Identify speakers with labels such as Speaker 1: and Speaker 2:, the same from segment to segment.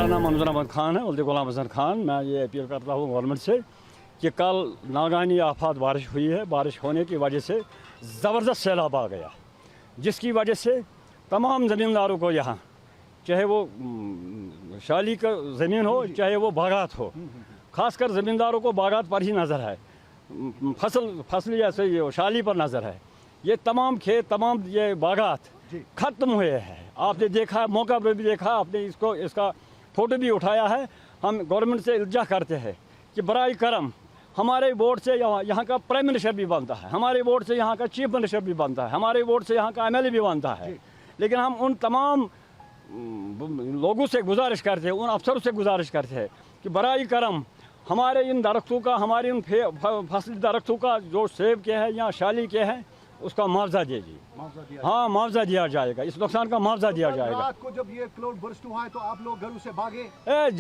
Speaker 1: मेरा नाम मंजूर अहमद खान है, उल्दी गुलाम हसन खान। मैं ये अपील करता हूँ गवर्नमेंट से कि कल नागानी आफात बारिश हुई है। बारिश होने की वजह से ज़बरदस्त सैलाब आ गया, जिसकी वजह से तमाम ज़मींदारों को यहाँ, चाहे वो शाली का ज़मीन हो चाहे वो बागात हो, ख़ासकर ज़मींदारों को बागात पर ही नज़र है, फसल जैसे ये शाली पर नज़र है। ये तमाम खेत, तमाम ये बागात ख़त्म हुए हैं। आपने देखा, मौका पर भी देखा, आपने इसका फ़ोटो भी उठाया है। हम गवर्नमेंट से इल्जा करते हैं कि बराए करम हमारे बोर्ड से यहाँ का प्राइम मिनिस्टर भी बनता है, हमारे बोर्ड से यहाँ का चीफ मिनिस्टर भी बनता है, हमारे बोर्ड से यहाँ का MLA भी बनता है, लेकिन हम उन तमाम लोगों से गुजारिश करते हैं, उन अफसरों से गुजारिश करते हैं कि बराए करम हमारे इन दरख्तों का, हमारे इन फसली दरख्तों का जो सेब के हैं या शाली के हैं, उसका मुआवजा दीजिए। हाँ, मुआवजा दिया जाएगा, इस नुकसान का मुआवजा दिया जाएगा।
Speaker 2: रात को जब ये क्लाउड बर्स्ट हुआ है तो आप लोग घरों से भागे?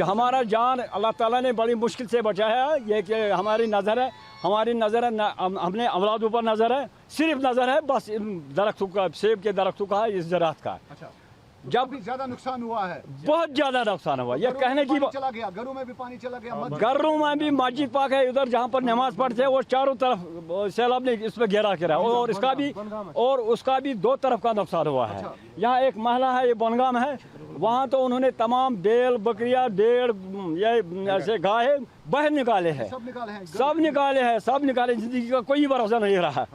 Speaker 1: हमारा जान अल्लाह ताला ने बड़ी मुश्किल से बचाया है। ये कि हमारी नज़र है, हमने औलादों पर नज़र है, सिर्फ नज़र है बस इन दरख्तों का, सेब के दरख्तों का, इस ज़राअत का।
Speaker 2: अच्छा,
Speaker 1: जब
Speaker 2: भी ज्यादा नुकसान हुआ है,
Speaker 1: बहुत ज़्यादा नुकसान हुआ। ये कहने की
Speaker 2: चला गया, घरों में भी पानी चला गया,
Speaker 1: घरों में भी मस्जिद पाक है उधर जहाँ पर नमाज पढ़ते हैं, वो चारों तरफ सैलाब ने इस पर घेरा किया, और उसका भी 2 तरफ का नुकसान हुआ है। यहाँ एक महला है, ये बनगाम है, वहाँ तो उन्होंने तमाम बैल, बकरियाँ, डेढ़, ये ऐसे गाय बाहर निकाले हैं, सब निकाले। जिंदगी का कोई भरोसा नहीं रहा।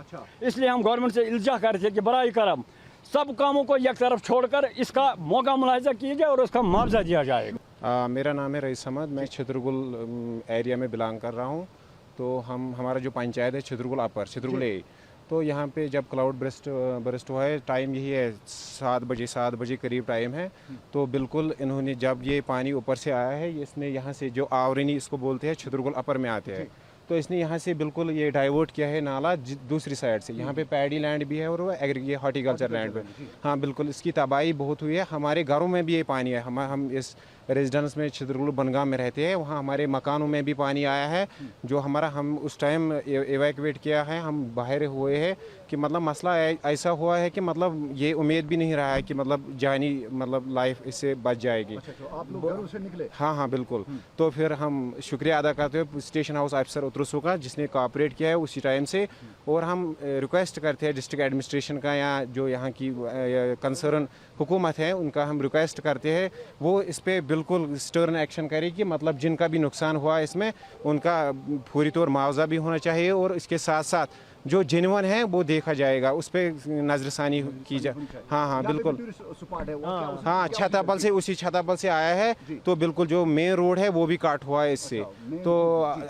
Speaker 1: इसलिए हम गवर्नमेंट से इल्जा करते हैं कि बराए करम सब कामों को एक तरफ छोड़कर इसका मौका मुलाहिजा कीजिए और उसका मुआवजा दिया जाएगा।
Speaker 3: मेरा नाम है रईस अहमद, मैं छतरगुल एरिया में बिलोंग कर रहा हूँ। तो हमारा जो पंचायत है छतरगुल अपर, छतरगुल ए, तो यहाँ पे जब क्लाउड बरस्ट हुआ है, टाइम यही है 7 बजे करीब टाइम है। तो बिल्कुल इन्होंने, जब ये पानी ऊपर से आया है, इसने यहाँ से जो आवरनी इसको बोलते हैं, छतरगुल अपर में आते हैं, तो इसने यहाँ से बिल्कुल ये डाइवर्ट किया है नाला दूसरी साइड से। यहाँ पे पैडी लैंड भी है और वो ये हॉर्टिकल्चर लैंड पे। हाँ बिल्कुल, इसकी तबाही बहुत हुई है। हमारे घरों में भी ये पानी है। हम इस रेजिडेंस में छतरगुल बनगाम में रहते हैं, वहाँ हमारे मकानों में भी पानी आया है। जो हम उस टाइम एवैक्यूएट किया है, हम बाहर हुए हैं कि मतलब मसला ऐसा हुआ है कि मतलब ये उम्मीद भी नहीं रहा है कि मतलब जानी लाइफ इससे बच जाएगी।
Speaker 2: अच्छा, तो आप लोग घरों से निकले?
Speaker 3: हाँ बिल्कुल। तो फिर हम शुक्रिया अदा करते हैं स्टेशन हाउस अफसर उतरसू का, जिसने कोऑपरेट किया है उसी टाइम से। और हम रिक्वेस्ट करते हैं डिस्ट्रिक्ट एडमिनिस्ट्रेशन का, या जो यहाँ की कंसर्न हुकूमत है उनका हम रिक्वेस्ट करते हैं वो इस पर बिल्कुल स्टर्न एक्शन करे कि मतलब जिनका भी नुकसान हुआ इसमें उनका पूरी तौर मुआवजा भी होना चाहिए, और इसके साथ साथ जो जेन्युइन है वो देखा जाएगा, उस पर नजरसानी की जाए। हाँ बिल्कुल। हाँ, छतापल से, उसी छतापल से आया है, तो बिल्कुल जो मेन रोड है वो भी काट हुआ है इससे। तो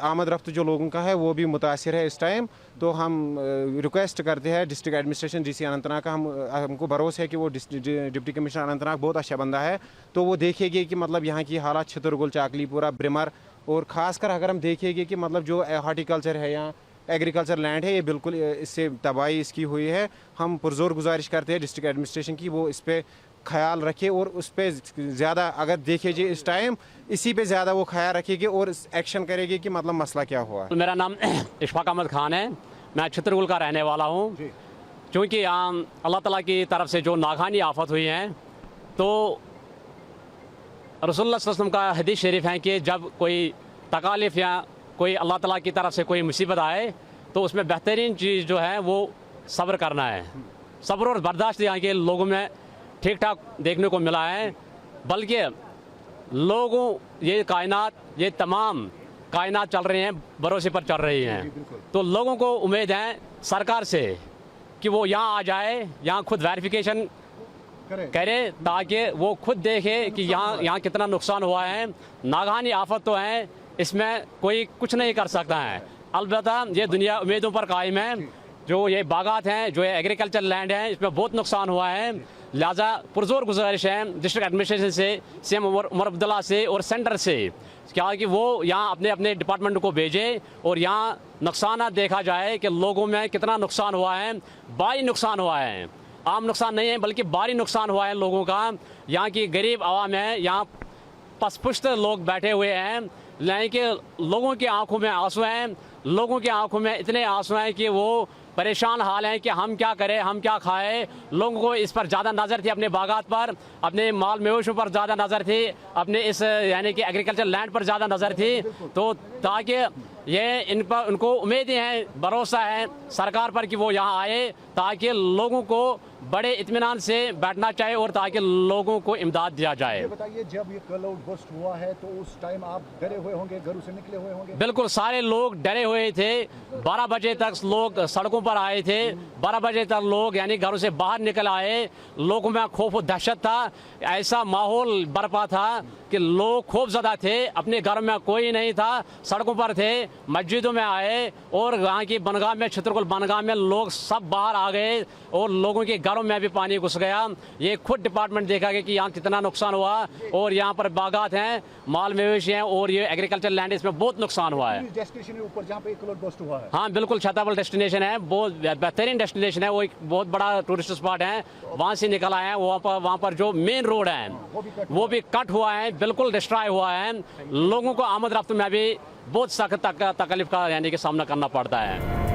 Speaker 3: आमद रफ्त जो लोगों का है वो भी मुतासिर है इस टाइम। तो हम रिक्वेस्ट करते हैं डिस्ट्रिक्ट एडमिनिस्ट्रेशन DC अनंतनाग का, हमको भरोसा है कि वो डिप्टी कमिश्नर अनंतनाग बहुत अच्छा बंदा है, तो वो देखेंगे कि मतलब यहाँ की हालात छतरगुल, चाकलीपुरा, ब्रिमर, और ख़ासकर अगर हम देखेंगे कि मतलब जो हॉर्टिकल्चर है या एग्रीकल्चर लैंड है, ये बिल्कुल इससे तबाही इसकी हुई है। हम पुरजोर गुजारिश करते हैं डिस्ट्रिक्ट एडमिनिस्ट्रेशन की, वो इस पर ख्याल रखे और उस पर ज़्यादा अगर देखिए इस टाइम इसी पे ज़्यादा वो ख्याल रखेगी और एक्शन करेगी कि मतलब मसला क्या हुआ।
Speaker 4: मेरा नाम इशफाक अहमद खान है, मैं छतरगुल का रहने वाला हूँ। क्योंकि यहाँ अल्लाह ताला की तरफ से जो नागानी आफत हुई हैं, तो रसूलुल्लाह सल्लल्लाहु अलैहि वसल्लम का हदीस शरीफ है कि जब कोई तकालीफ या कोई अल्लाह ताला की तरफ से कोई मुसीबत आए तो उसमें बेहतरीन चीज़ जो है वो सब्र करना है। सब्र और बर्दाश्त यहाँ के लोगों में ठीक ठाक देखने को मिला है। बल्कि लोगों, ये कायनात, ये तमाम कायनात चल रही हैं, भरोसे पर चल रही हैं। तो लोगों को उम्मीद है सरकार से कि वो यहाँ आ जाए, यहाँ खुद वेरिफिकेशन करे, ताकि वो खुद देखे कि यहाँ कितना नुकसान हुआ है। नागानी आफत तो है, इसमें कोई कुछ नहीं कर सकता है। अलबत्ता ये दुनिया उम्मीदों पर कायम है। जो ये बागात हैं, जो ये एग्रीकल्चर लैंड है, इसमें बहुत नुकसान हुआ है। लिहाजा पुरजोर गुजारिश है डिस्ट्रिक्ट एडमिनिस्ट्रेशन से, CM उमर अब्दुल्ला से और सेंटर से, क्या कि वो यहाँ अपने अपने डिपार्टमेंट को भेजे और यहाँ नुकसान देखा जाए कि लोगों में कितना नुकसान हुआ है। भारी नुकसान हुआ है, आम नुकसान नहीं है बल्कि भारी नुकसान हुआ है लोगों का। यहाँ की गरीब आवाम है, यहाँ पसपुश्त लोग बैठे हुए हैं, यानी कि लोगों की आंखों में आंसू हैं, लोगों की आंखों में इतने आंसू हैं कि वो परेशान हाल हैं कि हम क्या करें, हम क्या खाएं। लोगों को इस पर ज़्यादा नज़र थी, अपने बागात पर, अपने माल मवेशियों पर ज़्यादा नज़र थी, अपने इस यानी कि एग्रीकल्चर लैंड पर ज़्यादा नज़र थी। तो ताकि ये इन पर उनको उम्मीदें हैं, भरोसा है सरकार पर कि वो यहाँ आए ताकि लोगों को बड़े इत्मीनान से बैठना चाहिए और ताकि लोगों को इमदाद दिया जाए।
Speaker 2: ये बताइए, जब ये क्लाउड बर्स्ट हुआ है तो उस टाइम आप डरे हुए होंगे, घरों से निकले हुए होंगे?
Speaker 4: बिल्कुल, सारे लोग डरे हुए थे। 12 बजे तक लोग सड़कों पर आए थे। 12 बजे तक लोग यानी घरों से बाहर निकल आए। लोगों में खौफ और दहशत था, ऐसा माहौल बरपा था कि लोग खौफजदा थे। अपने घर में कोई नहीं था, सड़कों पर थे, मस्जिदों में आए और यहाँ की बनगाह में, चित्रकुल बनगाह में लोग सब बाहर आ गए और लोगों के घरों में भी पानी घुस गया। ये खुद डिपार्टमेंट देखा गया कि यहाँ कितना नुकसान हुआ और यहाँ पर बागात हैं, माल मवेशी हैं और ये एग्रीकल्चर लैंड, इसमें बहुत नुकसान हुआ है।
Speaker 2: डेस्टिनेशन के ऊपर जहाँ पे क्लाउड बर्स्ट हुआ है,
Speaker 4: हाँ बिल्कुल, छतावल डेस्टिनेशन है, बहुत बेहतरीन डेस्टिनेशन है। वो एक बहुत बड़ा टूरिस्ट स्पॉट है, वहाँ से निकल आए हैं। वहाँ पर जो मेन रोड है वो भी कट हुआ है, बिल्कुल डिस्ट्रॉय हुआ है। लोगों को आमद रफ्त में भी बहुत सख्त तकलीफ का यानी कि सामना करना पड़ता है।